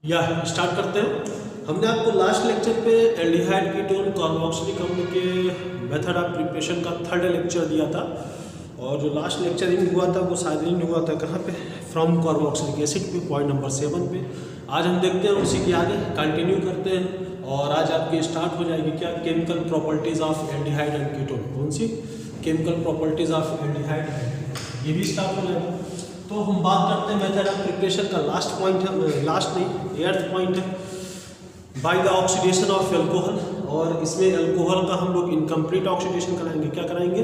या स्टार्ट करते हैं। हमने आपको लास्ट लेक्चर पे एल्डिहाइड कीटोन कार्बोक्सिलिक अम्ल के मेथड ऑफ प्रिपरेशन का थर्ड लेक्चर दिया था, और जो लास्ट लेक्चरिंग हुआ था वो शायद हुआ था कहाँ पे, फ्रॉम कार्बोक्सिलिक एसिड पे, पॉइंट नंबर 7 पे। आज हम देखते हैं उसी के आगे कंटिन्यू करते हैं, और आज आपकी स्टार्ट हो जाएगी क्या, chemical properties of aldehyde and ketone. कौन सी केमिकल प्रॉपर्टीज ऑफ एल्डिहाइड, ये भी स्टार्ट हो जाएगा। तो हम बात करते हैं मेथड ऑफ प्रिपरेशन का। लास्ट पॉइंट है, लास्ट नहीं 8th पॉइंट है, by the oxidation of alcohol. और इसमें एल्कोहल का हम लोग इनकम्प्लीट ऑक्सीडेशन कराएंगे। क्या कराएंगे?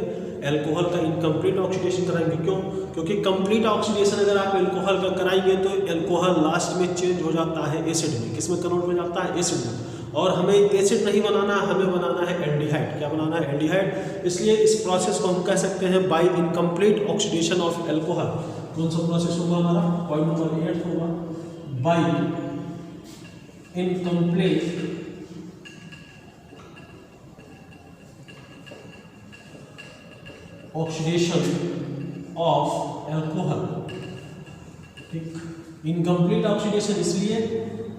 एल्कोहल का इनकम्प्लीट ऑक्सीडेशन कराएंगे। क्यों? क्योंकि कंप्लीट ऑक्सीडेशन अगर आप एल्कोहल का कराएंगे तो एल्कोहल लास्ट में चेंज हो जाता है एसिड में। किस में कन्वर्ट हो जाता है? एसिड में। और हमें एसिड नहीं बनाना, हमें बनाना है एल्डिहाइड। क्या बनाना है? एल्डिहाइड। इसलिए इस प्रोसेस को हम कह सकते हैं by incomplete oxidation of alcohol. कौन सा प्रोसेस होगा हमारा? पॉइंट नंबर 8 होगा, by incomplete oxidation of alcohol. ठीक, इनकम्प्लीट ऑक्सीडेशन इसलिए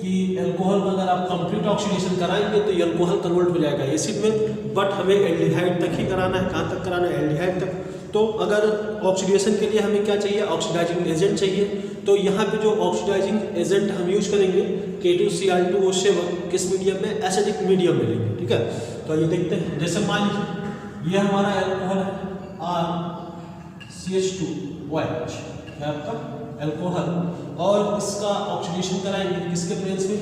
कि एल्कोहल में अगर आप कंप्लीट ऑक्सीडेशन कराएंगे तो एल्कोहल कन्वर्ट हो जाएगा एसिड में, बट हमें एल्डिहाइड तक ही कराना है। कहाँ तक कराना है? एल्डिहाइड तक। तो अगर ऑक्सीडेशन के लिए हमें क्या चाहिए? ऑक्सीडाइजिंग एजेंट चाहिए। तो यहाँ पे जो ऑक्सीडाइजिंग एजेंट हम यूज करेंगे K2Cl2O7, किस मीडियम में? एसिडिक मीडियम में लेंगे। ठीक है, तो ये देखते हैं। जैसे मान लीजिए ये हमारा एल्कोहल है RCH2OH, क्या आपका एल्कोहल, और इसका ऑक्सीडेशन कराएंगे किसके प्रेजेंस में?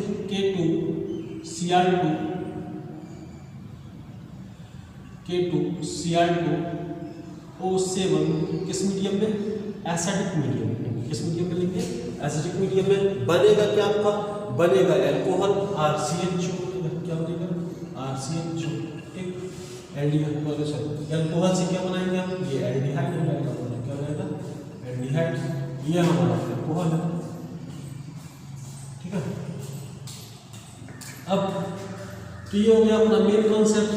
K2Cl2O7 किस मीडियम में? एसिडिक मीडियम में। किस मीडियम में लेंगे? एसिडिक मीडियम में। बनेगा क्या आपका? बनेगा एल्कोहल RCH2। क्या बनेगा? RCH2। ठीक, एल्कोहल से क्या बनाएंगे हम? ये एल्डिहाइड हो जाएगा। क्या हो जाएगा? एल्डिहाइड। ये हमारा एल्कोहल है। ठीक है, अब तो ये हो गया अपना मेन कॉन्सेप्ट।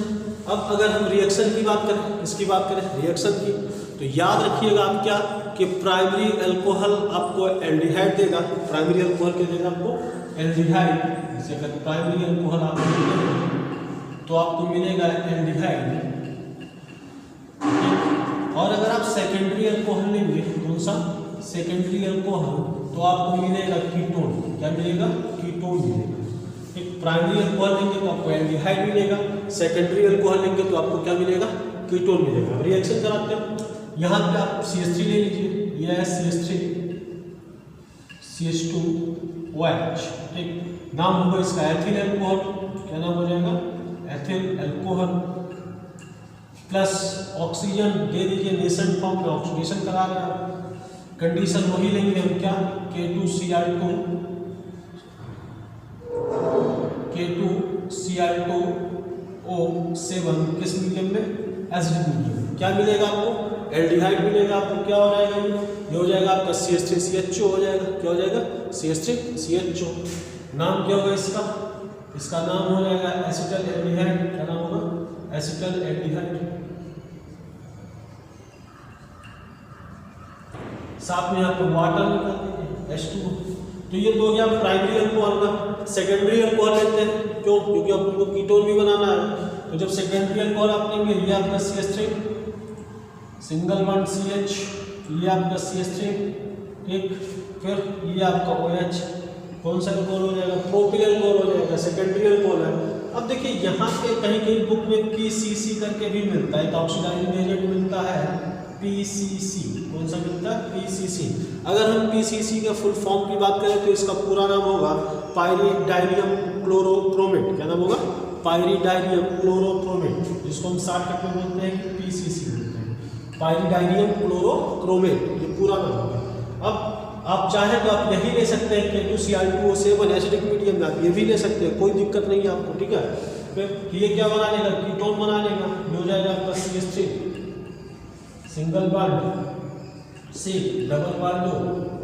अब अगर हम रिएक्शन की बात करें, इसकी बात करें रिएक्शन की, तो याद रखिएगा आप क्या, कि प्राइमरी एल्कोहल आपको एल्डिहाइड देगा। प्राइमरी एल्कोहल क्या देगा आपको? एल्डिहाइड। जैसे अगर प्राइमरी एल्कोहल आपको मिलेगा तो आपको मिलेगा एल्डिहाइड। और अगर आप सेकेंडरी एल्कोहल लेंगे, कौन सा? सेकेंडरी एल्कोहल, तो आपको मिलेगा कीटोन। क्या मिलेगा? कीटोन मिलेगा। एक प्राइमरी एल्कोहल लेंगे तो आपको एल्डिहाइड मिलेगा, सेकेंडरी एल्कोहल लेंगे तो आपको क्या मिलेगा? कीटोन मिलेगा। रिएक्शन कराते हैं। यहाँ पे आप CH3 ले लीजिए, यह है CH3 CH2OH। ठीक, नाम होगा इसका एथिल एल्कोहल। क्या नाम हो जाएगा? Ethyl alcohol. प्लस ऑक्सीजन दे दीजिए नेसेंट फॉर्म में, ऑक्सीडेशन करा रहे हैं। कंडीशन वही लेंगे हम, क्या? K2Cl2O7 किस मीडियम में? Acidic medium. क्या मिलेगा आपको? एल्डिहाइड मिलेगा आपको। क्या हो जाएगा? ये हो जाएगा आपका CH3CHO हो जाएगा। क्या हो जाएगा? CH3CHO। नाम क्या होगा इसका? इसका नाम हो जाएगा एसिटल एल्डिहाइड। क्या नाम होगा? Acetaldehyde. साथ में आपको वाटर निकाल देंगे, H2। तो ये तो हो गया प्राइमरी एल्कोहल का। सेकेंडरी एल्कोहल लेते हैं, क्यों? क्योंकि आपको कीटोन भी बनाना है। तो जब सेकेंडरी एल्कोहल आप लेंगे, ये आपका CH3 सिंगल बॉन्ड CH, ये आपका CH3। ठीक, फिर ये आपका OH। कौन सा एल्कोहल हो जाएगा? प्रोपिल एल्कोहल हो जाएगा। सेकेंडरी एल्कोहल है। अब देखिए यहाँ पे कहीं कहीं बुक में PCC करके भी मिलता है, ऑक्सीडाइजिंग एजेंट मिलता है PCC। कौन सा मिलता है? PCC। अगर हम PCC के फुल फॉर्म की बात करें तो इसका पूरा नाम होगा पाइरिडाइनियम क्लोरोक्रोमेट। क्या नाम होगा? पाइरिडाइनियम क्लोरोक्रोमेट, जिसको हम शॉर्टकट में बोलते हैं PCC बोलते हैं, पाइरिडाइनियम क्लोरोक्रोमेट। ये पूरा नाम होगा। अब आप चाहें तो आप यही ले सकते हैं K2Cl2O7 एसिडिक मीडियम में, आप ये भी ले सकते हैं, कोई दिक्कत नहीं है आपको। ठीक है, फिर ये क्या बना लेगा? कीटोन बना लेगा। ये हो जाएगा आपका CH3 single bond C double bond O,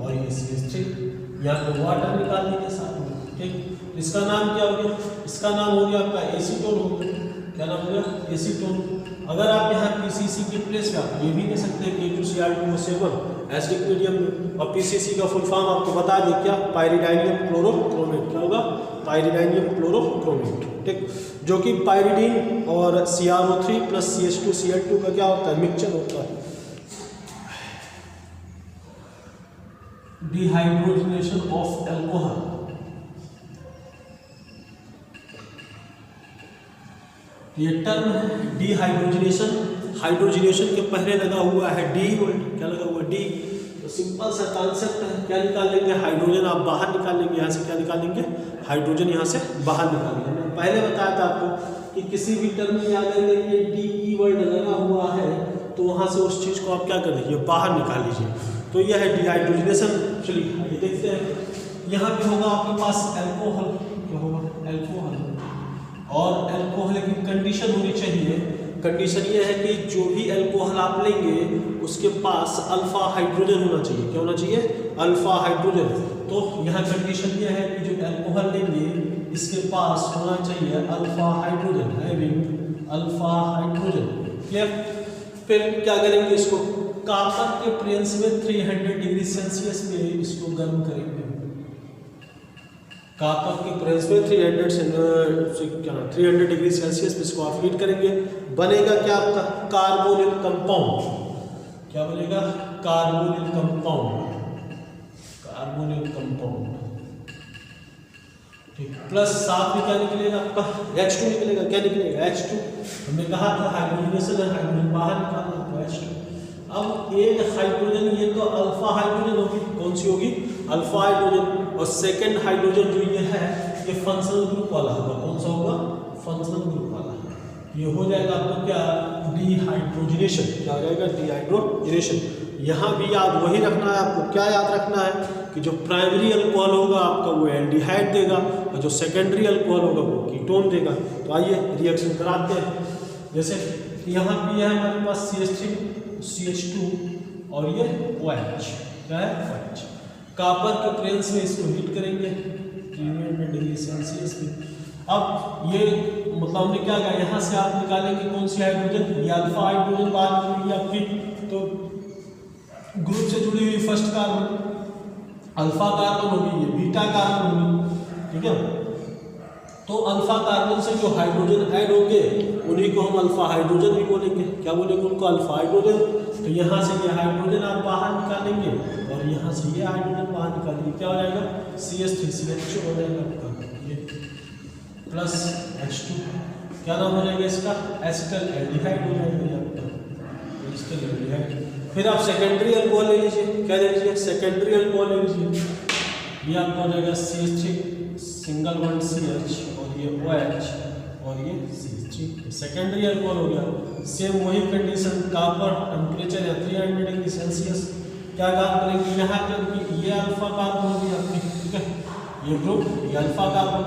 और ये CH3। यहाँ पे वाटर निकाल देंगे साथ में। ठीक, इसका नाम क्या हो गया? इसका नाम हो गया आपका एसीटोन हो गया। क्या नाम हो गया? एसीटोन। अगर आप यहाँ पीसीसी की प्लेस में आप ये भी कह सकते हैं K2Cr2O7 एसिडिक मीडियम में, और पीसीसी का फुल फॉर्म आपको बता दें क्या, पायरिडाइनियम क्लोरोक्रोमेट। क्या होगा? पायरिडाइनियम क्लोरोक्रोमेट, ठीक, जो कि पायरिडीन और CrO3 प्लस CH2Cl2 का क्या होता है? मिक्सचर होता है। डिहाइड्रोजनेशन ऑफ एल्कोहल, ये टर्म है डिहाइड्रोजनेशन। हाइड्रोजनेशन के पहले लगा हुआ है डी वर्ड, क्या लगा हुआ? डी। तो सिंपल सा कॉन्सेप्ट है, क्या निकालेंगे? हाइड्रोजन आप बाहर निकालेंगे, यहाँ से क्या निकालेंगे? हाइड्रोजन यहाँ से बाहर निकालेंगे। मैंने पहले बताया था आपको कि किसी भी टर्म में अगर ये डी की वर्ड लगा हुआ है तो वहाँ से उस चीज़ को आप क्या कर दीजिए? बाहर निकाल लीजिए। तो यह है डिहाइड्रोजनेशन। चलिए ये देखते हैं। यहाँ पे होगा आपके पास एल्कोहल, क्या होगा? एल्कोहल। और एल्कोहल की कंडीशन होनी चाहिए, कंडीशन ये है कि जो भी एल्कोहल आप लेंगे उसके पास अल्फा हाइड्रोजन होना चाहिए। क्या होना चाहिए? Alpha hydrogen. तो यहाँ कंडीशन ये है कि जो एल्कोहल लेंगे इसके पास होना चाहिए alpha hydrogen, having alpha hydrogen. Clear? फिर क्या करेंगे? इसको कॉपर के प्रेस में 300 डिग्री सेल्सियस में इसको गर्म करेंगे। कॉपर की प्रेस में 300 डिग्री सेल्सियस पे इसको आप हीट करेंगे। बनेगा क्या आपका? Carbonyl compound. क्या बनेगा? कार्बोनिल कंपाउंड, कार्बोनिल कंपाउंड, ठीक। प्लस साथ में क्या निकलेगा आपका? H2 निकलेगा। क्या निकलेगा? H2। हमने कहा था हाइड्रोजनेशन है, हाइड्रोजन बाहर निकालना तो H2। अब एक हाइड्रोजन, ये तो अल्फा हाइड्रोजन होगी। कौन सी होगी? Alpha hydrogen. और सेकंड हाइड्रोजन जो ये है ये फंक्शनल ग्रुप वाला होगा। कौन सा होगा? फंक्शनल ग्रुप वाला। ये हो जाएगा आपको क्या? डिहाइड्रोजनेशन। क्या हो जाएगा? डिहाइड्रोजनेशन। यहाँ भी याद वही रखना है आपको। क्या याद रखना है कि जो प्राइमरी अल्कोहल होगा आपका वो एल्डिहाइड देगा और जो सेकेंडरी अल्कोहल होगा वो कीटोन देगा। तो आइए रिएक्शन कराते हैं। जैसे यहाँ भी है हमारे पास CH3 CH2 और ये OH, क्या है? OH। कॉपर के प्रेस में इसको हीट करेंगे 300 डिग्री सेल्सियस में। अब ये मतलब हमने क्या कहा, यहाँ से आप निकालेंगे कौन सी हाइड्रोजन? ये अल्फा हाइड्रोजन बात हुई आपकी। तो ग्रुप से जुड़ी हुई फर्स्ट कार्बन अल्फा कार्बन होगी, ये बीटा कार्बन होगी, ठीक है। तो अल्फा कार्बन से जो हाइड्रोजन ऐड होंगे उन्हीं को हम अल्फा हाइड्रोजन भी बोलेंगे। क्या बोलेंगे? उनको अल्फा हाइड्रोजन। तो यहाँ से ये हाइड्रोजन आप बाहर निकालेंगे और यहाँ से ये हाइड्रोजन बाहर निकालेंगे। क्या हो जाएगा? CH3 CH2 हो जाएगा ये प्लस H2। क्या नाम हो जाएगा इसका? एसिटल एल्डिहाइड हो जाएगा आपका, एसिटल एल्डिहाइड। फिर आप सेकेंडरी अल्कोहल ले लीजिए। क्या ले लीजिए? सेकेंडरी अल्कोहल ले लीजिए। ये आपका हो जाएगा CH3 सिंगल बॉन्ड CH और ये OH और ये CH3 सेकेंडरी अल्कोहल हो गया। सेम वही कंडीशन, कॉपर टेम्परेचर है 300 डिग्री सेल्सियस। क्या काम करेंगे? यहाँ पे ये अल्फा कार्बन होगी आपकी, ठीक है, ये ग्रुप, ये अल्फा कार्बन।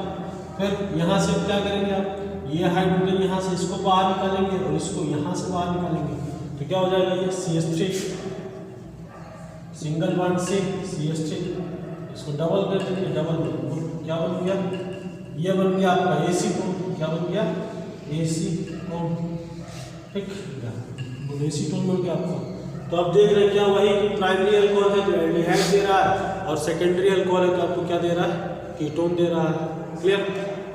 फिर यहाँ से क्या करेंगे आप? ये हाइड्रोजन यहाँ से इसको बाहर निकालेंगे और इसको यहाँ से बाहर निकालेंगे। तो क्या हो जाएगा? ये CH3 सिंगल बॉन्ड से CH3, इसको डबल कर देंगे, डबल क्या बन गया? ये बन गया आपका AC टोन। क्या बन गया? AC टोन, ठीक, AC टोन बन गया आपका। तो आप देख रहे हैं क्या वही कि प्राइमरी अल्कोहल है जो एल्डिहाइड दे रहा है और सेकेंडरी अल्कोहल है तो आपको क्या दे रहा है? कीटोन दे रहा है। क्लियर?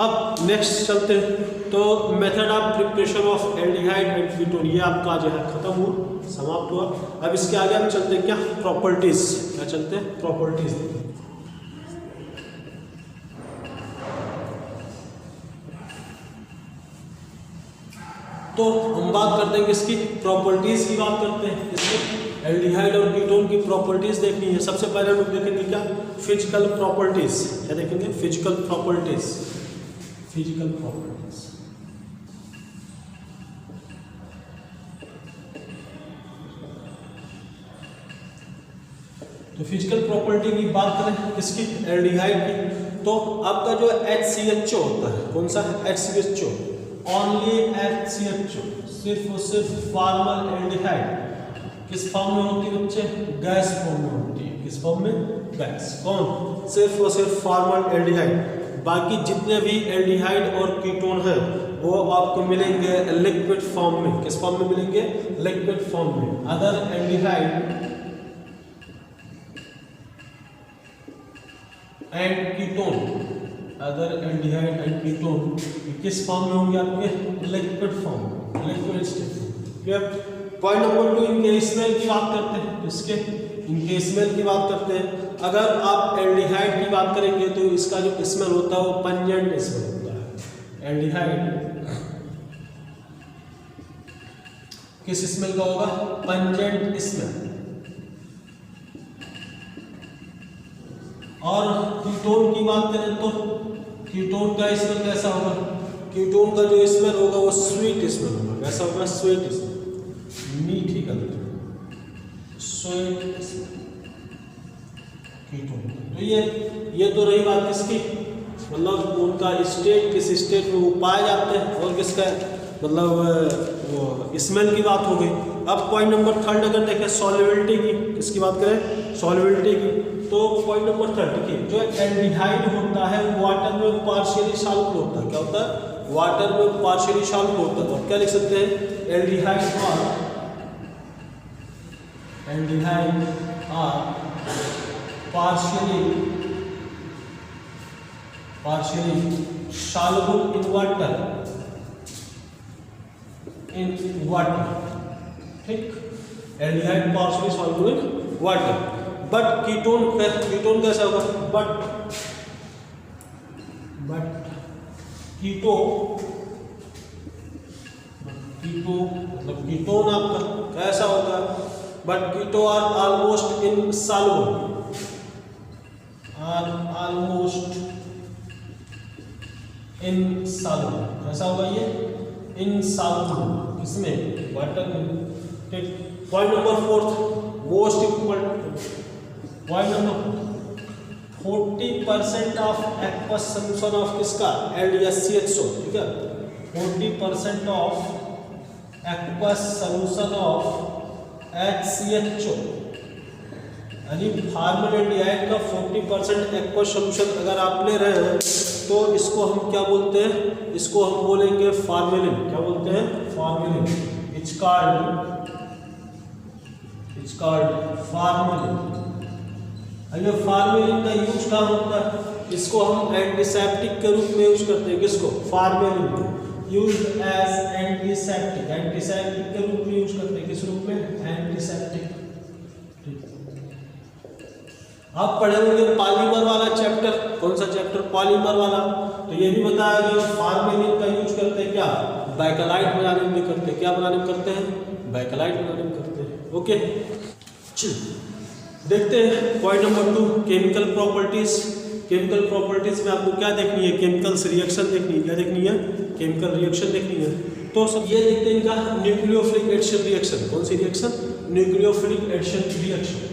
अब नेक्स्ट चलते हैं। तो method of preparation of aldehyde and ketone ये आपका जो है खत्म हुआ, समाप्त हुआ। अब इसके आगे हम चलते हैं क्या? प्रॉपर्टीज। क्या चलते हैं? प्रॉपर्टीज। तो हम बात करते हैं इसकी प्रॉपर्टीज की बात करते हैं। इसमें एल्डिहाइड और कीटोन की प्रॉपर्टीज देखनी है। सबसे पहले लोग देखेंगे क्या? Physical properties. क्या देखेंगे? Physical properties. फिजिकल प्रॉपर्टीज तो फिजिकल प्रॉपर्टी की बात करें किसकी? एल्डिहाइड की। तो आपका जो HCHO होता है, कौन सा है? HCHO, ओनली HCHO, सिर्फ और सिर्फ फॉर्मल एल्डिहाइड। किस फॉर्म में होती है बच्चे? गैस फॉर्म में होती है। किस फॉर्म में? गैस। कौन? सिर्फ और सिर्फ फॉर्मल एल्डिहाइड। बाकी जितने भी एल्डिहाइड और कीटोन है वो आपको मिलेंगे लिक्विड फॉर्म में। किस फॉर्म में मिलेंगे? लिक्विड फॉर्म में। Other aldehyde and ketone, other aldehyde and ketone किस फॉर्म में होंगे आपके? Liquid form, liquid state. Point number 2, इनके स्मेल की बात करते हैं। इसके इनके स्मेल की बात करते हैं। अगर आप एल्डिहाइड की बात करेंगे तो इसका जो स्मेल होता है वो पंजेंट स्मेल होता है। एल्डिहाइड किस स्मेल का होगा? Pungent smell. और कीटोन की बात करें तो कीटोन का स्मेल कैसा होगा? कीटोन का जो स्मेल होगा वो स्वीट स्मेल होगा। कैसा होगा? स्वीट स्मेल, मीठी कलर, स्वीट स्मेल कीटोन। तो ये तो रही बात किसकी, मतलब उनका स्टेट, किस स्टेट में वो पाए जाते हैं और किसका मतलब वो स्मेल की बात हो गई। अब पॉइंट नंबर 3 अगर देखें सॉल्युबिलिटी की, किसकी बात करें? सॉल्युबिलिटी की। तो पॉइंट नंबर 3 देखिए, जो एल्डिहाइड होता है वाटर में पार्शियली सॉल्युबल होता है। क्या होता है? वाटर में पार्शियली सॉल्युबल होता है। और क्या लिख सकते हैं? Aldehyde are partially soluble in water, ठीक। Aldehyde partially soluble in water, but ketone कैसा होगा? बट कीटो मतलब कीटोन आपका कैसा होगा? But keto are almost insoluble, कैसा होगा ये? इनसॉल्युबल, इसमें वाटर में, ठीक। Point number 4 most important point number 40% of aqueous solution of किसका? LDHCHO, ठीक है। 40% of aqueous solution of HCHO, यानी फार्मल एल्डिहाइड का 40% एक्वस सॉल्यूशन अगर आप ले रहे हैं तो इसको हम क्या बोलते हैं? इसको हम बोलेंगे फार्मेलिन। क्या बोलते हैं? फार्मेलिन। It's called formalin. ये फार्मेलिन का यूज कहाँ होता है? इसको हम एंटीसेप्टिक के रूप में यूज करते हैं। किसको? फार्मेलिन को यूज्ड एज एंटीसेप्टिक के रूप में यूज करते हैं। किस रूप में? एंटीसेप्टिक। आप पढ़े होंगे पॉलीमर वाला चैप्टर। कौन सा चैप्टर? पॉलीमर वाला। तो ये भी बताया गया फार्मेलिन का यूज करते हैं क्या? बैकलाइट बनाने में करते हैं। क्या बनाने में करते हैं? बैकलाइट बनाने में करते हैं। ओके, चलिए देखते हैं point number 2, chemical properties. Chemical properties में आपको क्या देखनी है? केमिकल्स रिएक्शन देखनी है। क्या देखनी है? केमिकल रिएक्शन देखनी है। तो सब ये देखते हैं इनका न्यूक्लियोफिलिक एडिशन रिएक्शन। कौन सी रिएक्शन? Nucleophilic addition reaction.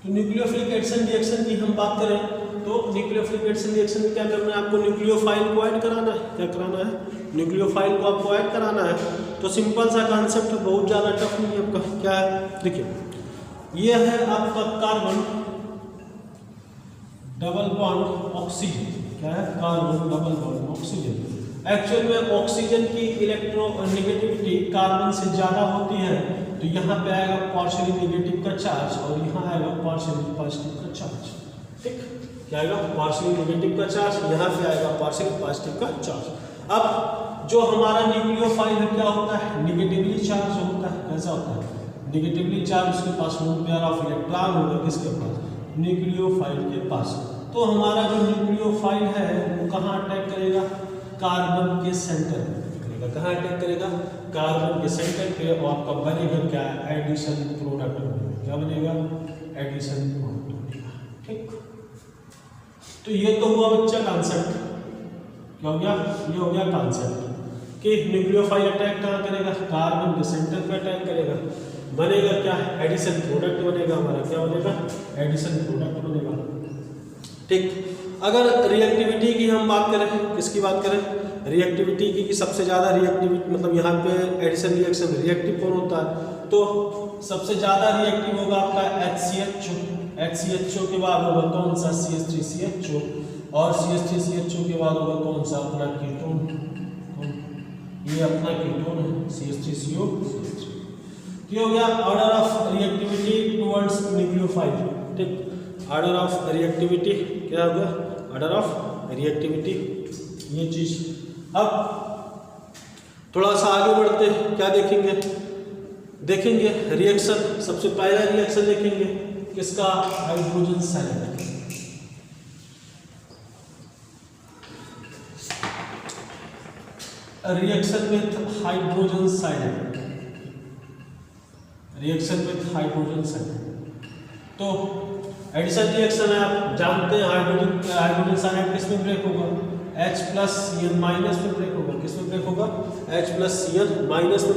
तो न्यूक्लियोफिलिक एडिशन रिएक्शन की हम बात करें तो न्यूक्लियोफिलिक एडिशन रिएक्शन में क्या करना है? आपको न्यूक्लियोफाइल को ऐड कराना है। क्या कराना है? न्यूक्लियोफाइल को आपको ऐड कराना है। तो सिंपल सा कॉन्सेप्ट है, बहुत ज़्यादा टफ नहीं है आपका। क्या है? देखिए, ये है आपका कार्बन डबल बॉन्ड ऑक्सीजन। क्या है? Carbon double bond oxygen. Actual में ऑक्सीजन की इलेक्ट्रोनेगेटिविटी कार्बन से ज़्यादा होती है, तो यहाँ पे आएगा पार्शियली नेगेटिव का चार्ज और यहाँ आएगा पार्शियली पॉजिटिव का चार्ज। ठीक, क्या आएगा? पार्शियली नेगेटिव का चार्ज, यहाँ पे आएगा पार्शियली पॉजिटिव का चार्ज। अब जो हमारा न्यूक्लियोफाइल है क्या होता है? नेगेटिवली चार्ज होता है। कैसा होता है? Negatively charge. उसके पास लून पेयर ऑफ इलेक्ट्रॉन होगा। किसके पास? न्यूक्लियोफाइल के पास। तो हमारा जो न्यूक्लियोफाइल है वो कहाँ अटैक करेगा? कार्बन के सेंटर पे करेगा। कहाँ अटैक करेगा? कार्बन के सेंटर पे। और आपका बनेगा क्या? एडिशन प्रोडक्ट बनेगा। क्या बनेगा? एडिशन प्रोडक्ट बनेगा। ठीक, तो ये तो हुआ बच्चा कॉन्सेप्ट। क्या हो गया? ये हो गया कॉन्सेप्ट कि न्यूक्लियोफाइल अटैक कहाँ करेगा? कार्बन के सेंटर पे अटैक करेगा। बनेगा क्या? एडिशन प्रोडक्ट बनेगा हमारा। क्या बनेगा? एडिशन प्रोडक्ट बनेगा। ठीक, अगर रिएक्टिविटी की हम बात करें, किसकी बात करें? रिएक्टिविटी की कि सबसे ज़्यादा रिएक्टिविटी मतलब यहाँ पे एडिशन रिएक्शन रिएक्टिव कौन होता है, तो सबसे ज़्यादा रिएक्टिव होगा आपका HCHO। HCHO के बाद होगा कौन सा CH3CHO, और CH3CHO के बाद होगा कौन सा अपना कीटोन, ये अपना कीटोन है CH3CO। ये हो गया order of reactivity towards nucleophile. ठीक, ऑर्डर ऑफ रिएक्टिविटी क्या होगा, ऑर्डर ऑफ रिएक्टिविटी ये चीज। अब थोड़ा सा आगे बढ़ते क्या देखेंगे, देखेंगे रिएक्शन। सबसे पहला रिएक्शन देखेंगे किसका, hydrogen cyanide. Reaction with hydrogen cyanide, reaction with hydrogen cyanide. तो एडिशन रिएक्शन है, आप जानते हैं हाइड्रोजन साइनाइड किस में ब्रेक होगा, H+Cl- में ब्रेक होगा। किस में ब्रेक होगा, H+Cl- में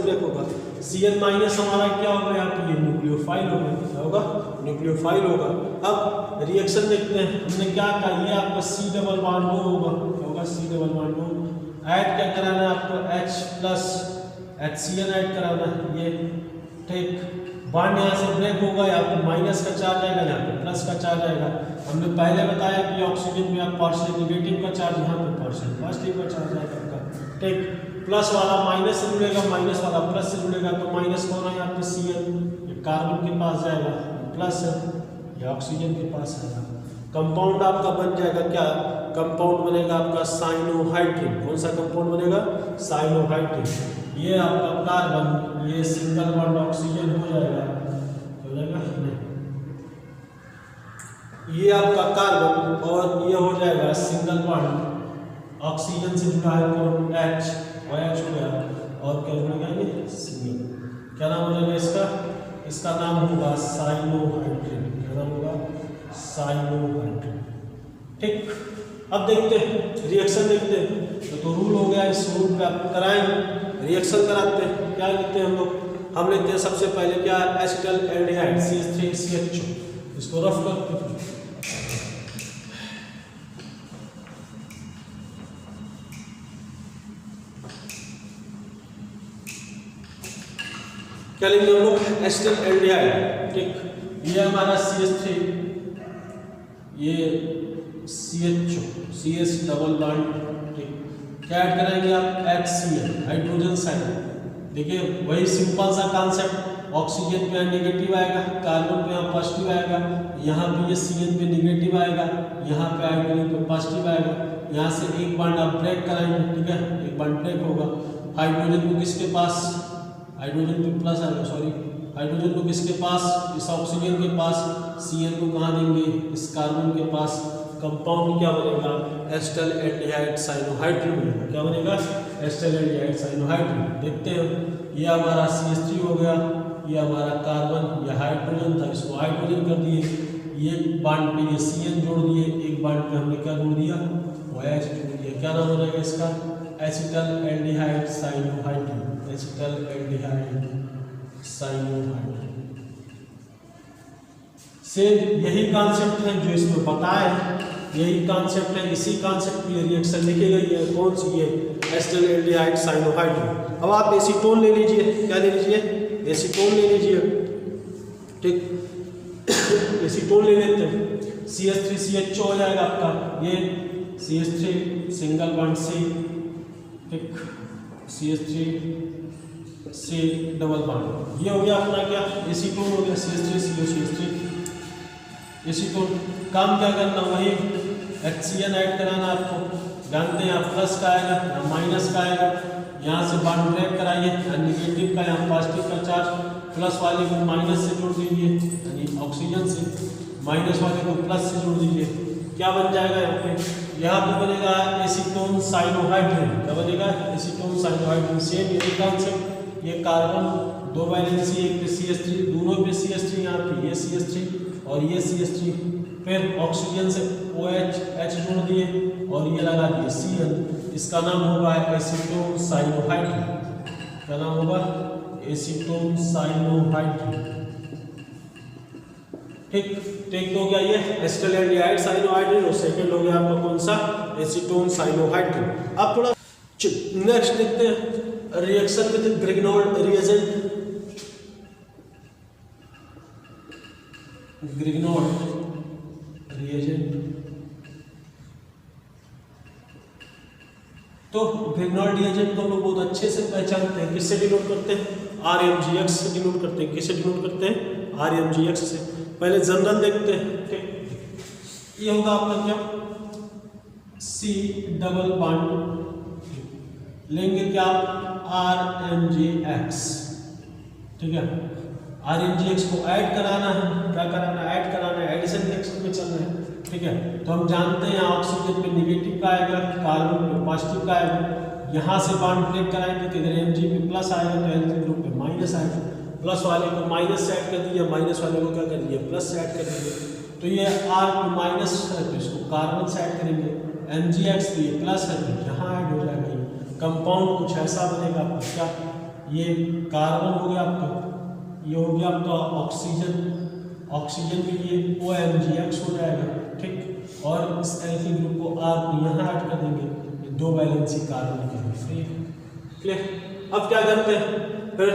ब्रेक होगा। Cl- हमारा क्या होगा यहाँ पे, ये न्यूक्लियोफाइल होगा। क्या होगा, न्यूक्लियोफाइल होगा। अब रिएक्शन देखते हैं, हमने क्या कहा, ये आपका C डबल बॉन्ड होगा। क्या होगा, C डबल बॉन्ड ऐड क्या कराना है आपको, H+HCl ऐड कराना है। ये ठीक, बॉन्ड यहाँ से ब्रेक होगा, यहाँ पे माइनस का चार्ज आएगा, यहाँ पे प्लस का चार्ज आएगा। हमने पहले बताया कि ऑक्सीजन में आप पार्शियल नेगेटिव का चार्ज, यहाँ पे पार्शियल पॉजिटिव का चार्ज आएगा आपका। ठीक, प्लस वाला माइनस से जुड़ेगा, माइनस वाला प्लस से जुड़ेगा, तो माइनस कौन है यहाँ पे Cl, ये कार्बन के पास जाएगा, प्लस ये ऑक्सीजन के पास आएगा। कंपाउंड आपका बन जाएगा क्या, कंपाउंड बनेगा आपका साइनोहाइड्रिन। कौन सा कंपाउंड बनेगा, साइनोहाइड्रिन। ये आपका कार्बन, ये सिंगल बॉन्ड ऑक्सीजन हो जाएगा, हो जाएगा नहीं, ये आपका कार्बन और ये हो जाएगा सिंगल बॉन्ड ऑक्सीजन से जुड़ा है कौन, H, और H हो गया, और क्या बनेगा ये सिंगल। क्या नाम हो जाएगा इसका, इसका नाम होगा साइनोहाइड्रिन। क्या नाम होगा, साइनोहाइड्रिन। ठीक, अब देखते हैं रिएक्शन देखते हैं। तो रूल हो गया, इस रूल पे आप कराएंगे, रिएक्शन कराते हैं। क्या लेते हैं हम लोग, हम लेते हैं सबसे पहले क्या, एसिटल एल्डिहाइड CH3CHO। इसको रफ करते हैं, क्या लेंगे हम लोग, एसिटल एल्डिहाइड। ठीक, ये हमारा CH3, ये CHO, CH डबल बॉन्ड। ठीक, क्या ऐड कराएंगे आप, HCl, हाइड्रोजन साइनाइड। देखिए वही सिंपल सा कॉन्सेप्ट, ऑक्सीजन पे नेगेटिव आएगा, कार्बन पे यहाँ पॉजिटिव आएगा, यहाँ पे ये Cl पे नेगेटिव आएगा, यहाँ पे हाइड्रोजन पे पॉजिटिव आएगा। यहाँ से एक बॉन्ड आप ब्रेक कराएंगे, ठीक है, एक बॉन्ड ब्रेक होगा। हाइड्रोजन को किसके पास, हाइड्रोजन पे प्लस आएगा, सॉरी, हाइड्रोजन को किसके पास, इस ऑक्सीजन के पास, Cl को कहाँ देंगे, इस कार्बन के पास। कंपाउंड क्या बनेगा, एसिटल एल्डिहाइड साइनोहाइड्रिन बनेगा। क्या बनेगा, एसिटल एल्डिहाइड साइनोहाइड्रिन। देखते हैं, ये हमारा CH3 हो गया, ये हमारा कार्बन, ये हाइड्रोजन था, इसको हाइड्रोजन कर दिए, ये बॉन्ड पे ये Cl जोड़ दिए, एक बॉन्ड पे हमने क्या जोड़ दिया, OH जोड़ दिया। क्या नाम हो जाएगा इसका, acetaldehyde cyanohydrin. Acetaldehyde cyanohydrin. Same यही कॉन्सेप्ट है जो इसमें बताया है, यही कॉन्सेप्ट है, इसी कॉन्सेप्ट की रिएक्शन लिखी गई है। कौन सी, ये एसिटल एल्डिहाइड साइनोहाइड्रिन। अब आप एसीटोन ले लीजिए, क्या ले लीजिए, एसीटोन ले लीजिए। ठीक, एसीटोन ले लेते हैं, CH3CHO हो जाएगा आपका, ये CH3 सिंगल बॉन्ड C, ठीक, CH3 डबल बॉन्ड, ये हो गया अपना क्या, एसीटोन हो गया, CH3CO एसीटोन। काम क्या करना, वही HCl ऐड कराना आपको, जानते हैं आप, प्लस का आएगा या माइनस का आएगा, यहाँ से बॉन्ड ब्रेक कराइए, नेगेटिव का यहाँ पॉजिटिव का चार्ज, प्लस वाले को माइनस से जोड़ दीजिए, यानी ऑक्सीजन से, माइनस वाले को प्लस से जोड़ दीजिए। क्या बन जाएगा यहाँ पे बनेगा एसीटोन साइनोहाइड्रिन। क्या बनेगा, एसीटोन साइनोहाइड्रिन। सेम यही कॉन्सेप्ट, ये कार्बन दो वैलेंसी, एक पे CH3, दोनों पे CH3, यहाँ पे ये CH3 और ये CH3, फिर ऑक्सीजन से OH H जोड़ दिए और ये लगा दिए Cl। इसका नाम होगा एसीटोन साइनोहाइड्रिन। क्या नाम होगा, एसीटोन साइनोहाइड्रिन। ठीक, टेक हो गया ये एसिटल एल्डिहाइड साइनोहाइड्रिन, और सेकंड हो गया आपका कौन सा, एसीटोन साइनोहाइड्रिन। अब थोड़ा नेक्स्ट देखते हैं रिएक्शन विद ग्रिग्नोल्ड रिएजेंट। ग्रिग्नोल्ड रिएजेंट, तो ग्रिग्नोल्ड रिएजेंट को हम लोग बहुत अच्छे से पहचानते हैं। किससे डिनोट करते हैं? RMGX से डिनोट करते हैं। किससे डिनोट करते हैं? RMGX से। पहले जनरल देखते हैं, ठीक, ये होगा आपका क्या, C डबल बॉन्ड, लेंगे क्या RMGX, ठीक है। RMGX को ऐड कराना है, क्या कराना है? ऐड कराना है, एडिशन रिएक्शन में चल रहा है, ठीक है। तो हम जानते हैं ऑक्सीजन पे निगेटिव का आएगा, कार्बन पे पॉजिटिव का आएगा। यहाँ से बॉन्ड ब्रेक कराएंगे तो इधर Mg पे प्लस आएगा, तो एल्किल ग्रुप पे माइनस आएगा। प्लस वाले को माइनस ऐड कर दिया, माइनस वाले को क्या कर दिया, प्लस ऐड कर दिया। तो ये R को माइनस है तो इसको कार्बन से ऐड करेंगे, MgX तो ये प्लस है तो यहाँ ऐड हो जाएगा। ये कंपाउंड कुछ ऐसा बनेगा आपका, क्या, ये कार्बन हो गया आपका, ये हो गया आपका ऑक्सीजन, ऑक्सीजन के लिए OMgX हो जाएगा, ठीक। और इस एल्किल ग्रुप को R को यहाँ ऐड कर देंगे, दो वैलेंसी कार्बन के लिए, क्लियर। अब क्या करते हैं, फिर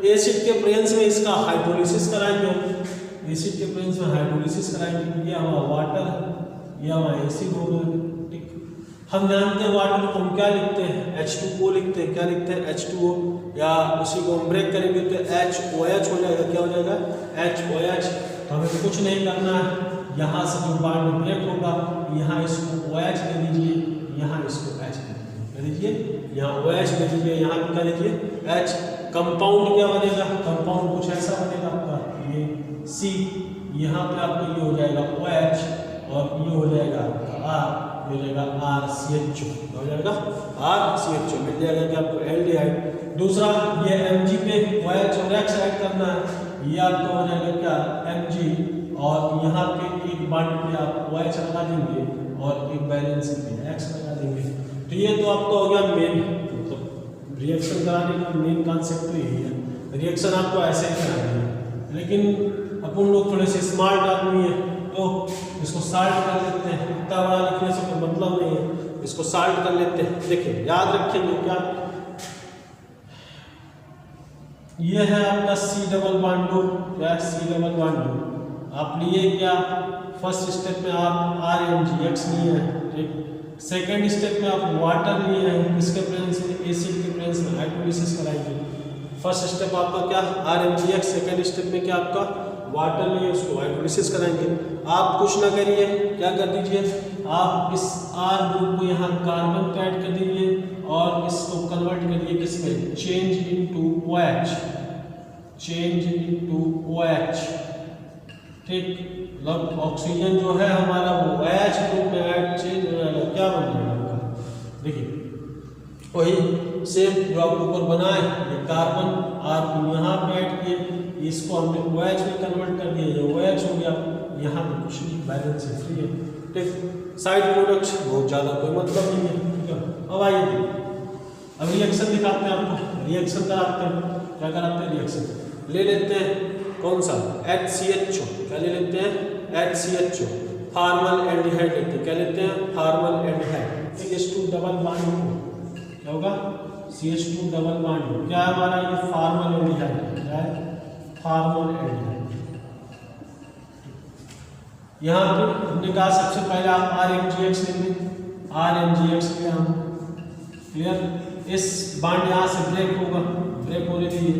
एसिड के प्रेजेंस में इसका हाइड्रोलिसिस कराएंगे। एसिड के प्रेजेंस में हाइड्रोलिसिस कराएंगे, ये हमारा वाटर, ये हमारा एसिड हो गया, ठीक। हम जानते हैं वाटर को हम क्या लिखते हैं, H2O लिखते हैं। क्या लिखते हैं? H2O, या उसी को हम ब्रेक करेंगे तो HOH हो जाएगा। क्या हो जाएगा? HOH। तो हमें कुछ नहीं करना है, यहाँ से जो बॉन्ड ब्रेक होगा, यहाँ इसको OH दे दीजिए, यहाँ इसको H दे दीजिए, यहाँ OH दे दीजिए, यहाँ पे क्या लीजिए H। कंपाउंड क्या बनेगा? कंपाउंड कुछ ऐसा बनेगा आपका, ये C, यहाँ पे आपको ये हो जाएगा OH, और ये हो जाएगा आपका R, हो जाएगा RCHO, हो जाएगा RCHO, मिल जाएगा कि आपको एल्डिहाइड। दूसरा ये Mg पे OH और X ऐड करना है, ये आपको हो जाएगा क्या, Mg, और यहाँ पे एक बॉन्ड पे आप OH लगा देंगे और एक बैलेंस पे X लगा देंगे। तो ये तो आपका हो गया मेन, मतलब रिएक्शन कराने का मेन कॉन्सेप्ट तो यही है। रिएक्शन आपको ऐसे ही करानी है, लेकिन अपन लोग थोड़े से स्मार्ट आदमी है तो इसको साल्ट कर लेते हैं। इतना बड़ा लिखने से कोई मतलब नहीं है, इसको साल्ट कर लेते हैं। देखिए याद रखेंगे क्या, ये है आपका C डबल बॉन्ड, क्या C डबल बॉन्ड। आप लिए क्या, फर्स्ट स्टेप में आप RMGX लिए हैं, ठीक। सेकेंड स्टेप में आप वाटर लिए हैं, किसके प्रेजेंस में, एसिड के प्रेजेंस में हाइड्रोलिसिस कराएंगे। फर्स्ट स्टेप आपका क्या, RMGX, सेकेंड स्टेप में क्या आपका वाटर लिए, उसको हाइड्रोलिसिस कराएंगे। आप कुछ ना करिए, क्या कर दीजिए, आप इस R ग्रुप को यहाँ कार्बन पे ऐड कर दीजिए और इसको कन्वर्ट करिए किसमें, change into OH, change into OH, ठीक। मतलब ऑक्सीजन जो है हमारा वो OH ग्रुप में ऐड चेंज हो जाएगा, क्या बन जाएगा आपका, देखिए वही सेम जो आप ऊपर बनाए, ये कार्बन R को यहाँ पे ऐड किए, इसको हमने OH में कन्वर्ट कर दिया, ये OH हो गया, यहाँ पे कुछ नहीं, बैलेंस से फ्री है, ठीक। साइड प्रोडक्ट्स बहुत ज़्यादा कोई मतलब नहीं है, ठीक है। अब आइए अब रिएक्शन दिखाते हैं आपको, रिएक्शन कराते हैं। क्या कराते हैं, रिएक्शन ले लेते हैं, कौन सा, HCHO, क्या ले लेते हैं, HCHO, फार्मल एल्डिहाइड लेते हैं। क्या लेते हैं, formal aldehyde. CH2 double bond, क्या होगा, CH2 डबल बॉन्ड, क्या है हमारा ये फार्मल एल्डिहाइड, क्या है, फार्मल एल्डिहाइड। यहाँ पे हमने कहा सबसे पहले आप RMGX लेंगे, RMGX लिया हम, क्लियर। इस बॉन्ड यहाँ से ब्रेक होगा, ब्रेक होने के लिए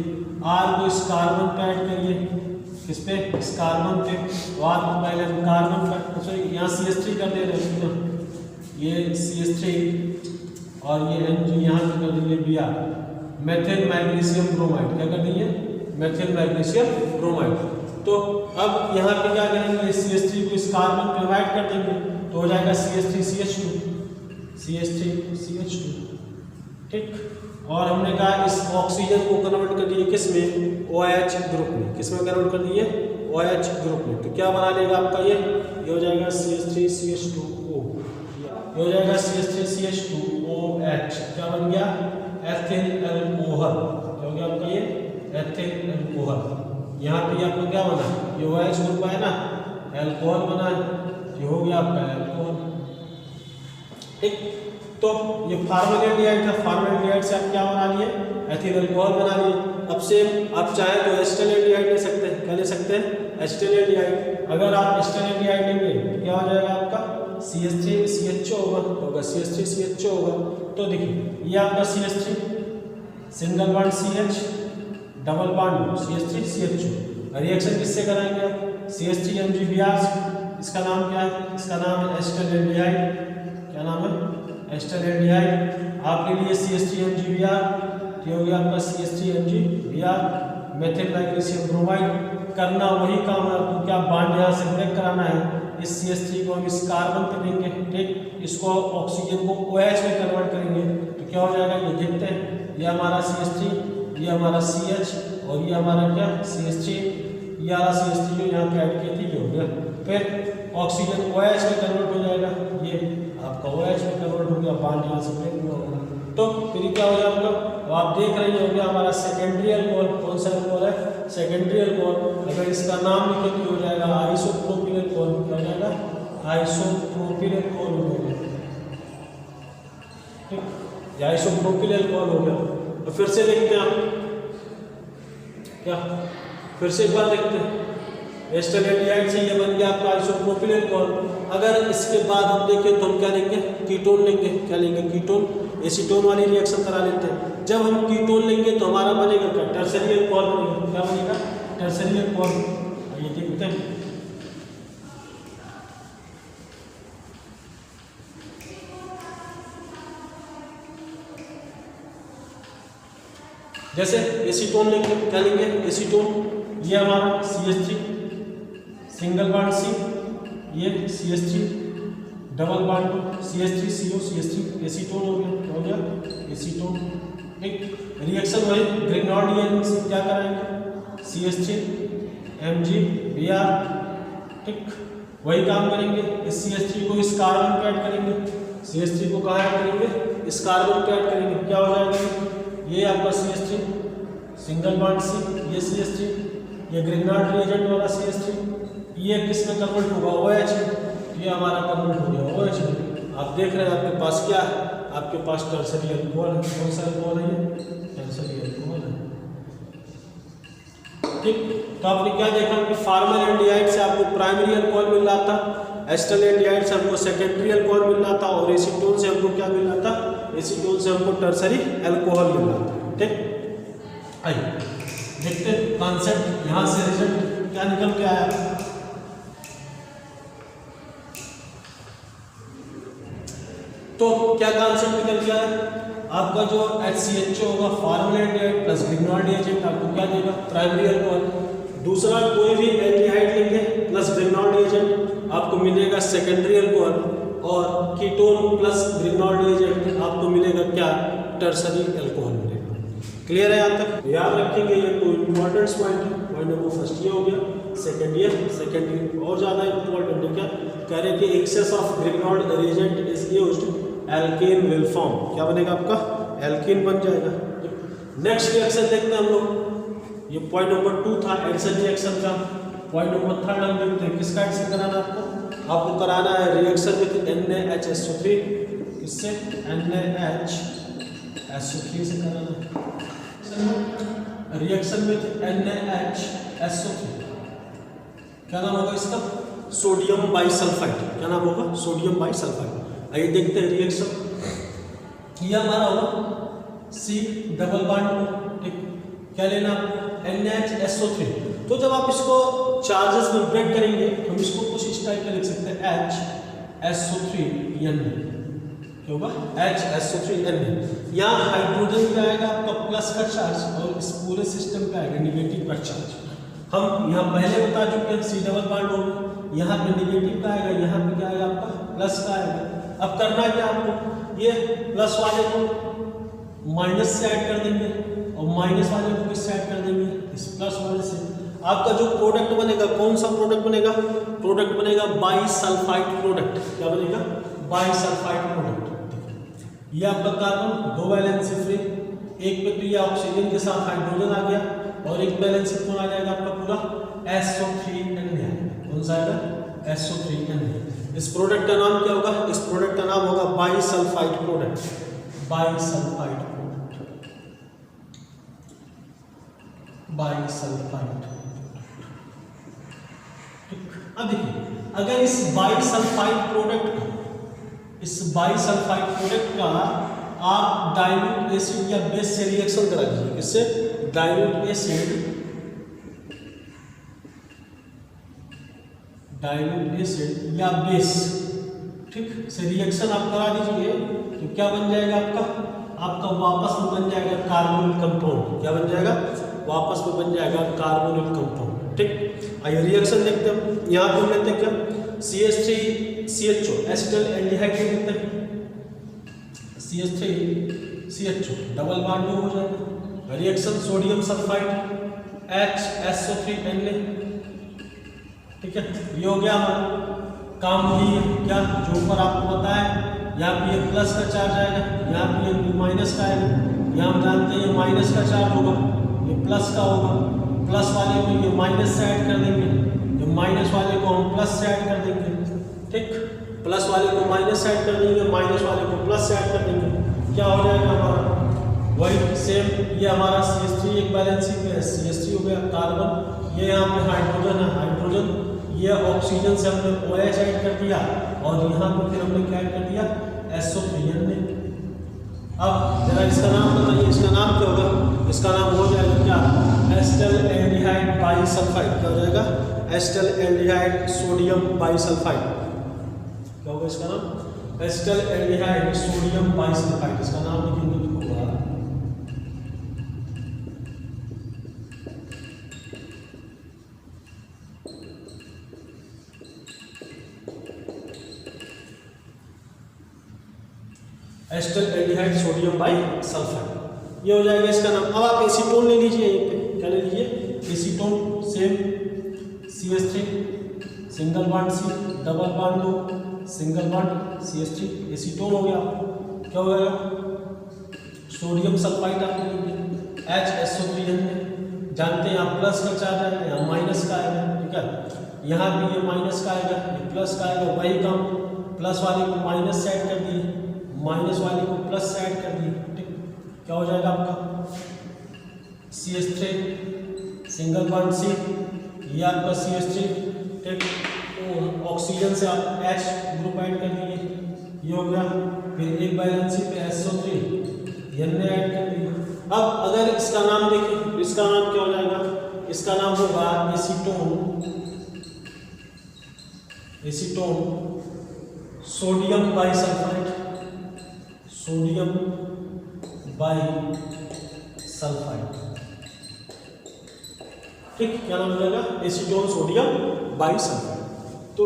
R को इस कार्बन पे ऐड करिए, किस पे, इस कार्बन पे। तो R को पहले हम कार्बन पे, सॉरी यहाँ CH3 कर दे रहे हैं, ये CH3 और ये Mg यहाँ पे कर देंगे Br, मेथिल मैग्नीशियम ब्रोमाइड, क्या कर देंगे, मेथिल मैग्नीशियम ब्रोमाइड। तो अब यहाँ पे क्या करेंगे, CH3 को इस कार्बन पे ऐड कर देंगे, तो हो जाएगा CH3CH2, CH3CH2, ठीक। और हमने कहा इस ऑक्सीजन को कन्वर्ट कर दिए किस में, OH ग्रुप में, किस में कन्वर्ट कर दिए, OH ग्रुप में। तो क्या बना लेगा आपका ये हो जाएगा CH3CH2O, ये हो जाएगा CH3CH2OH, क्या बन गया, एथिल अल्कोहल, क्या हो गया आपका ये एथिल अल्कोहल। यहाँ पे आपको क्या बना, ये OH ग्रुप है ना, अल्कोहल बना है, ये हो गया आपका अल्कोहल, ठीक। तो ये फॉर्मल्डिहाइड था, फॉर्मल्डिहाइड से आप क्या बना लिए, एथिल अल्कोहल बना लिए। अब से आप चाहे तो एसिटाल्डिहाइड ले सकते हैं, क्या ले सकते हैं, एसिटाल्डिहाइड। अगर आप एसिटाल्डिहाइड लेंगे तो क्या हो जाएगा आपका CH3CHO होगा, CH3CHO होगा। तो देखिए ये आपका CH3 single bond CH double bond CH3CHO, reaction किससे कराएंगे आप, CH3MgBr, इसका नाम क्या है, इसका नाम है एसिटाल्डिहाइड। क्या नाम है, एसिटाल्डिहाइड। आपके लिए CH3MgBr, ये हो गया आपका CH3MgBr, मेथिल मैग्नीशियम ब्रोमाइड। करना वही काम है आपको, क्या बॉन्ड यहाँ से ब्रेक कराना है, इस CH3 को हम इस कार्बन पे देंगे, ठीक, इसको ऑक्सीजन को OH में कन्वर्ट करेंगे तो क्या हो जाएगा, ये देखते हैं, ये हमारा CH3, ये हमारा CH और ये हमारा क्या CH3, ये हमारा CH3 जो यहाँ पे ऐड किए थे ये हो गया। फिर ऑक्सीजन OH में कन्वर्ट हो जाएगा, ये आपका OH में कन्वर्ट हो गया, बॉन्ड यहाँ से ब्रेक हुआ होगा। तो फिर क्या हो गया आपका, तो आप देख रहे होंगे हमारा सेकेंडरी अल्कोहल, कौन सा अल्कोहल है, सेकेंडरी अल्कोहल। अगर इसका नाम लिखे तो हो जाएगा आइसोप्रोपिल अल्कोहल, क्या हो जाएगा, आइसोप्रोपिल अल्कोहल हो गया, ठीक, ये आइसोप्रोपिल अल्कोहल हो गया। तो फिर से देखते हैं आप, क्या फिर से एक बार देखते हैं, एसिटाल्डिहाइड से ये बन गया आपका आइसोप्रोपिल अल्कोहल। अगर इसके बाद हम देखें तो हम क्या लेंगे, कीटोन लेंगे, क्या लेंगे, कीटोन, एसीटोन वाली रिएक्शन करा लेते हैं। जब हम कीटोन लेंगे तो हमारा बनेगा क्या, टर्सरी अल्कोहल बनेगा, क्या बनेगा, टर्सरी अल्कोहल। ये देखते हैं, जैसे एसीटोन लेंगे, क्या लेंगे, एसीटोन, ये हमारा CH3 सिंगल बॉन्ड C, ये CH3 double bond CH3CO, CH3 acetone हो गया, एसीटोन, ठीक। रिएक्शन वही ग्रिग्नॉर्डियन से क्या कराएंगे, CH3MgBr, ठीक, वही काम करेंगे। इस CH3 को इस कार्बन पे ऐड करेंगे, CH3 को कहाँ ऐड करेंगे, इस कार्बन पे ऐड करेंगे, क्या हो जाएगा, ये आपका CH3 सिंगल बॉन्ड C, ये CH3, ये ग्रिग्नार्ड रिएजेंट वाला CH3, ये किस में कन्वर्ट होगा, OH, ये हमारा कन्वर्ट हो गया OH में। आप देख रहे हैं आपके पास क्या है, आपके पास टर्सरी अल्कोहल है। कौन सा अल्कोहल है, ये टर्सरी अल्कोहल है, ठीक। तो आपने क्या देखा कि फॉर्मल्डिहाइड से आपको प्राइमरी अल्कोहल मिल रहा था, एसिटाल्डिहाइड से हमको सेकेंडरी अल्कोहल मिल रहा था, और एसीटोन से हमको क्या मिल रहा था, एसीटोन से हमको टर्सरी अल्कोहल मिल रहा था, ठीक। आइए देखते हैं कॉन्सेप्ट, यहाँ से रिजल्ट क्या निकल के आया। तो क्या कॉन्सेप्ट निकल के आया, आपका जो HCHO होगा फॉर्मल्डिहाइड प्लस ग्रिग्नॉर्ड एजेंट आपको क्या देगा, प्राइमरी अल्कोहल। दूसरा कोई भी एल्डिहाइड लेंगे प्लस ग्रिग्नॉर्ड एजेंट आपको मिलेगा सेकेंडरी अल्कोहल, और कीटोन प्लस ग्रिग्नॉर्ड एजेंट आपको मिलेगा क्या, टर्सरी अल्कोहल मिलेगा। क्लियर है यहाँ तक, याद रखेंगे ये तो इम्पोर्टेंट पॉइंट है। पॉइंट नंबर फर्स्ट ये हो गया, सेकेंड और ज़्यादा इम्पोर्टेंट है, क्या कह रहे हैं कि excess of Grignard reagent is used, alkane will form, क्या बनेगा आपका, एल्केन बन जाएगा। नेक्स्ट रिएक्शन देखते हैं हम लोग, ये पॉइंट नंबर 2 था एडिशन रिएक्शन का। पॉइंट नंबर 3 हम देखते हैं, किसका एडिशन कराना आपको कराना है रिएक्शन विथ NaHSO3, किससे, NaHSO3 से कराना है रिएक्शन विथ NaHSO3। क्या नाम होगा इसका, सोडियम बाइसल्फाइड, क्या नाम होगा, सोडियम बाइसल्फाइड। आइए देखते हैं रिएक्शन, ये हमारा होगा C डबल बॉन्ड, ठीक, क्या लेना NaHSO3। तो जब आप इसको चार्जेस में ब्रेक करेंगे तो हम इसको कुछ इस टाइप का लिख सकते हैं, HSO3N, क्या होगा, HSO3N। यहाँ हाइड्रोजन पे आएगा आपका प्लस का चार्ज, और इस पूरे सिस्टम पे आएगा निगेटिव का चार्ज। हम यहाँ पहले बता चुके हैं C डबल बॉन्ड होगा, यहाँ पे निगेटिव का आएगा, यहाँ पे क्या आएगा आपका प्लस का आएगा। अब करना क्या आपको, ये प्लस वाले को माइनस से ऐड कर देंगे, और माइनस वाले को किससे ऐड कर देंगे, इस प्लस वाले से। आपका जो प्रोडक्ट बनेगा, कौन सा प्रोडक्ट बनेगा, प्रोडक्ट बनेगा बाइसल्फाइड प्रोडक्ट, क्या बनेगा, बाइसल्फाइड प्रोडक्ट। ये आपका कार्बन 2 वैलेंसी फ्री, एक पे तो ये ऑक्सीजन के साथ हाइड्रोजन आ गया, और एक वैलेंसी कौन आ जाएगा आपका पूरा SO3N, कौन सा आएगा, SO3N। इस प्रोडक्ट का नाम क्या होगा? इस प्रोडक्ट का नाम होगा bisulphide product, bisulphide product, bisulphide. अब देखिए, अगर इस बाइसल्फाइड प्रोडक्ट का आप डाइल्यूट एसिड या बेस से रिएक्शन करा दीजिए। इससे डाइल्यूट एसिड या बेस, ठीक, से रिएक्शन आप करा दीजिए तो क्या बन जाएगा आपका वापस में बन जाएगा कार्बोनिल कंपाउंड। क्या बन जाएगा? वापस में बन जाएगा कार्बोनिल कंपाउंड। ठीक, आइए रिएक्शन देखते हैं। यहाँ पे लेते हैं क्या? CH3CHO एसिटल एल्डिहाइड लेते हैं, CH3CHO डबल बॉन्ड हो जाएगा। Reaction sodium sulphide HSO3 Na, ठीक है, ये हो गया हमारा काम। ये क्या जो ऊपर आपको पता है, यहाँ पे ये प्लस का चार्ज आएगा, यहाँ पे ये माइनस का आएगा। यहाँ हम जानते हैं ये माइनस का चार्ज होगा, ये प्लस का होगा। प्लस वाले को ये माइनस से ऐड कर देंगे, ये माइनस वाले को हम प्लस से ऐड कर देंगे। ठीक, प्लस वाले को माइनस से ऐड कर देंगे, माइनस वाले को प्लस से ऐड कर देंगे। क्या हो जाएगा हमारा? वही सेम, ये हमारा CH3 एक बैलेंसिंग में है, CH3 हो गया कार्बन, ये यहाँ पे हाइड्रोजन है, हाइड्रोजन, ये ऑक्सीजन से हमने OH ऐड कर दिया और यहाँ पे फिर हमने क्या ऐड कर दिया? SO3 ने। अब जरा इसका नाम बताइए, इसका नाम क्या होगा? इसका नाम हो जाएगा क्या? Acetaldehyde bisulphide. क्या हो जाएगा? Acetaldehyde sodium bisulphide. क्या होगा इसका नाम? Acetaldehyde sodium bisulphide. इसका नाम लिखेंगे तो होगा एसिटल एल्डिहाइड सोडियम बाइसल्फाइड। ये हो जाएगा इसका नाम। अब आप एसीटोन ले लीजिए, यहीं पे क्या ले लीजिए? Acetone, same CH3 single bond C, double bond O, single bond CH3, acetone हो गया। क्या हो गया? सोडियम सल्फाइड आप ले लीजिए, HSO3 जानते हैं आप प्लस का चार्ज आएगा, यहाँ माइनस का आएगा। ठीक है, यहाँ भी ये माइनस का आएगा, ये प्लस का आएगा। वही काम, प्लस वाले को माइनस से ऐड कर दिए, माइनस वाले को प्लस से ऐड कर दिए। ठीक, क्या हो जाएगा आपका? CH3 सिंगल बॉन्ड C, ये आपका CH3, ठीक, ऑक्सीजन से आप H ग्रुप ऐड कर दिए, ये हो गया। फिर एक बैलेंस पे SO3 ने ऐड कर दिया। अब अगर इसका नाम देखें, इसका नाम क्या हो जाएगा? इसका नाम होगा acetone, acetone sodium bisulphide, sodium bisulphide. ठीक, क्या नाम हो जाएगा? Acetone sodium bisulphide. तो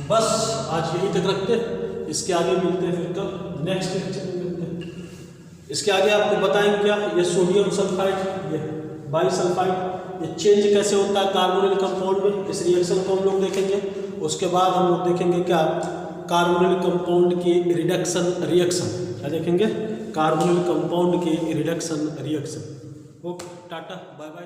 बस आज यही तक रखते हैं, इसके आगे मिलते हैं फिर कल नेक्स्ट लेक्चर में मिलते हैं। इसके आगे आपको बताएंगे क्या ये सोडियम सल्फाइड, ये बाइसल्फाइड, ये चेंज कैसे होता है कार्बोनिल कंपाउंड में, इस रिएक्शन को हम लोग देखेंगे। उसके बाद हम लोग देखेंगे क्या? कार्बोनिल कंपाउंड की रिडक्शन रिएक्शन। क्या देखेंगे? कार्बोनिल कंपाउंड की reduction reaction. Okay, tata, bye bye.